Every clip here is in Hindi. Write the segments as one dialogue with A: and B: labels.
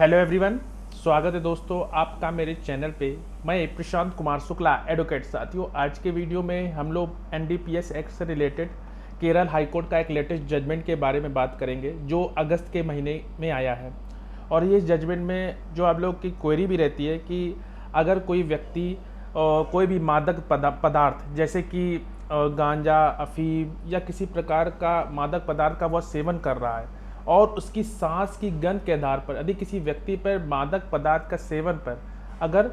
A: हेलो एवरीवन, स्वागत है दोस्तों आपका मेरे चैनल पे। मैं प्रशांत कुमार शुक्ला एडवोकेट। साथियों, आज के वीडियो में हम लोग एनडीपीएस एक्ट से रिलेटेड केरल हाई कोर्ट का एक लेटेस्ट जजमेंट के बारे में बात करेंगे जो अगस्त के महीने में आया है। और ये जजमेंट में जो आप लोग की क्वेरी भी रहती है कि अगर कोई व्यक्ति कोई भी मादक पदार्थ जैसे कि गांजा, अफीम या किसी प्रकार का मादक पदार्थ का वह सेवन कर रहा है और उसकी सांस की गंध के आधार पर यदि किसी व्यक्ति पर मादक पदार्थ का सेवन पर अगर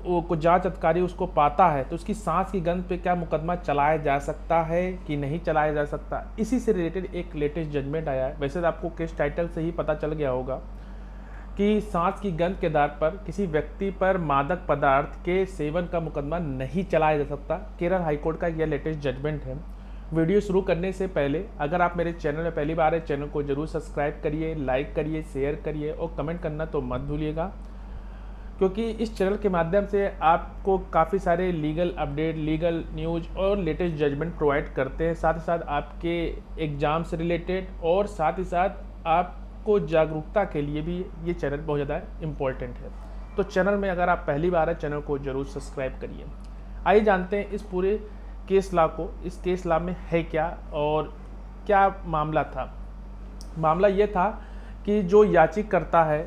A: को जांच अधिकारी उसको पाता है तो उसकी सांस की गंध पे क्या मुकदमा चलाया जा सकता है कि नहीं चलाया जा सकता, इसी से रिलेटेड एक लेटेस्ट जजमेंट आया है। वैसे तो आपको केस टाइटल से ही पता चल गया होगा कि सांस की गंध के आधार पर किसी व्यक्ति पर मादक पदार्थ के सेवन का मुकदमा नहीं चलाया जा सकता। केरल हाईकोर्ट का यह लेटेस्ट जजमेंट है। वीडियो शुरू करने से पहले अगर आप मेरे चैनल में पहली बार है, चैनल को जरूर सब्सक्राइब करिए, लाइक करिए, शेयर करिए और कमेंट करना तो मत भूलिएगा, क्योंकि इस चैनल के माध्यम से आपको काफ़ी सारे लीगल अपडेट, लीगल न्यूज और लेटेस्ट जजमेंट प्रोवाइड करते हैं। साथ ही साथ आपके एग्ज़ाम से रिलेटेड और साथ ही साथ आपको जागरूकता के लिए भी ये चैनल बहुत ज़्यादा इम्पोर्टेंट है। तो चैनल में अगर आप पहली बार है, चैनल को जरूर सब्सक्राइब करिए। आइए जानते हैं इस पूरे केस लॉ को। इस केस लॉ में है क्या और क्या मामला था। मामला ये था कि जो याचिकाकर्ता है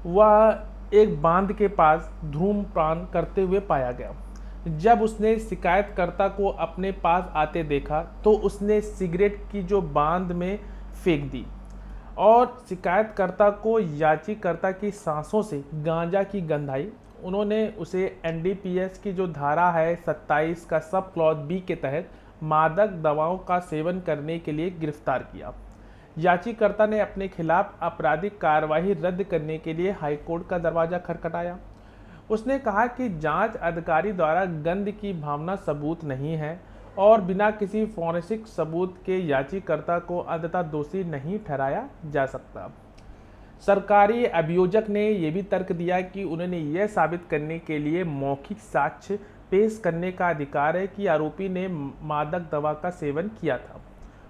A: वह एक बांध के पास धूम्रपान करते हुए पाया गया। जब उसने शिकायतकर्ता को अपने पास आते देखा तो उसने सिगरेट की जो बांध में फेंक दी और शिकायतकर्ता को याचिकाकर्ता की सांसों से गांजा की गंध आई। उन्होंने उसे एनडीपीएस की जो धारा है 27 का सब क्लॉज बी के तहत मादक दवाओं का सेवन करने के लिए गिरफ्तार किया। याचिकाकर्ता ने अपने खिलाफ आपराधिक कार्रवाई रद्द करने के लिए हाईकोर्ट का दरवाजा खटखटाया। उसने कहा कि जांच अधिकारी द्वारा गंध की भावना सबूत नहीं है और बिना किसी फॉरेंसिक सबूत के याचिकाकर्ता को अंततः दोषी नहीं ठहराया जा सकता। सरकारी अभियोजक ने यह भी तर्क दिया कि उन्होंने यह साबित करने के लिए मौखिक साक्ष्य पेश करने का अधिकार है कि आरोपी ने मादक दवा का सेवन किया था।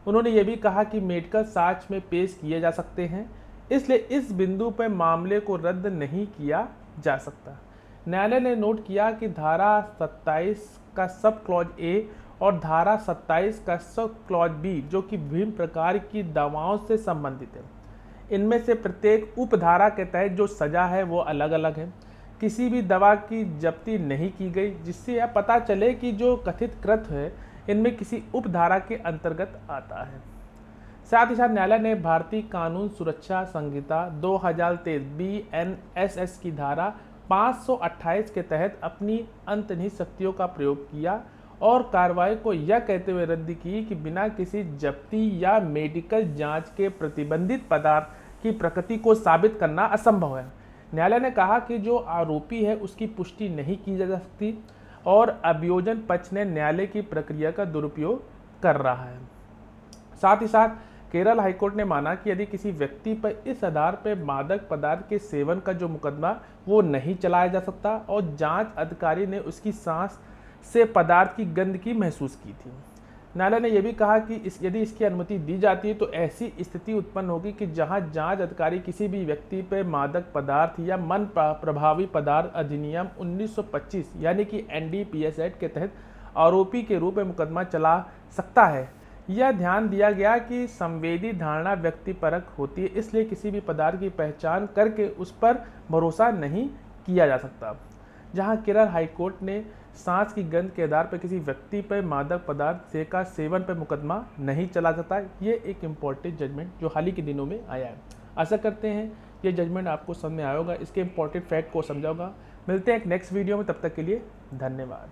A: उन्होंने यह भी कहा कि मेडिकल साक्ष्य में पेश किए जा सकते हैं, इसलिए इस बिंदु पर मामले को रद्द नहीं किया जा सकता। न्यायालय ने नोट किया कि धारा 27 का सब क्लॉज ए और धारा 27 का सब क्लॉज बी जो कि विभिन्न प्रकार की दवाओं से संबंधित है, इनमें से प्रत्येक उपधारा के तहत जो सजा है वो अलग अलग है। किसी भी दवा की जब्ती नहीं की गई जिससे यह पता चले कि जो कथित कृत्य है इनमें किसी उपधारा के अंतर्गत आता है। साथ ही साथ न्यायालय ने भारतीय कानून सुरक्षा संहिता 2023 BNSS की धारा 528 के तहत अपनी अंतर्निहित शक्तियों का प्रयोग किया और कार्रवाई को यह कहते हुए रद्द की कि बिना किसी जब्ती या मेडिकल जांच के प्रतिबंधित पदार्थ की प्रकृति को साबित करना असंभव है। न्यायालय ने कहा कि जो आरोपी है उसकी पुष्टि नहीं की जा सकती और अभियोजन पक्ष ने न्यायालय की प्रक्रिया का दुरुपयोग कर रहा है। साथ ही साथ केरल हाईकोर्ट ने माना कि यदि किसी व्यक्ति पर इस आधार पर मादक पदार्थ के सेवन का जो मुकदमा वो नहीं चलाया जा सकता और जांच अधिकारी ने उसकी सांस से पदार्थ की गंध की महसूस की थी। न्यायालय ने यह भी कहा कि यदि इसकी अनुमति दी जाती है तो ऐसी स्थिति उत्पन्न होगी कि जहां जांच अधिकारी किसी भी व्यक्ति पर मादक पदार्थ या मन प्रभावी पदार्थ अधिनियम 1925 यानी कि एनडीपीएस एक्ट के तहत आरोपी के रूप में मुकदमा चला सकता है। यह ध्यान दिया गया कि संवेदी धारणा व्यक्तिपरक होती है, इसलिए किसी भी पदार्थ की पहचान करके उस पर भरोसा नहीं किया जा सकता। जहां केरल हाईकोर्ट ने सांस की गंध के आधार पर किसी व्यक्ति पर मादक पदार्थ का सेवन पर मुकदमा नहीं चला सकता। ये एक इम्पॉर्टेंट जजमेंट जो हाल ही के दिनों में आया है। आशा करते हैं ये जजमेंट आपको समझ में आया होगा, इसके इम्पॉर्टेंट फैक्ट को समझा होगा। मिलते हैं एक नेक्स्ट वीडियो में, तब तक के लिए धन्यवाद।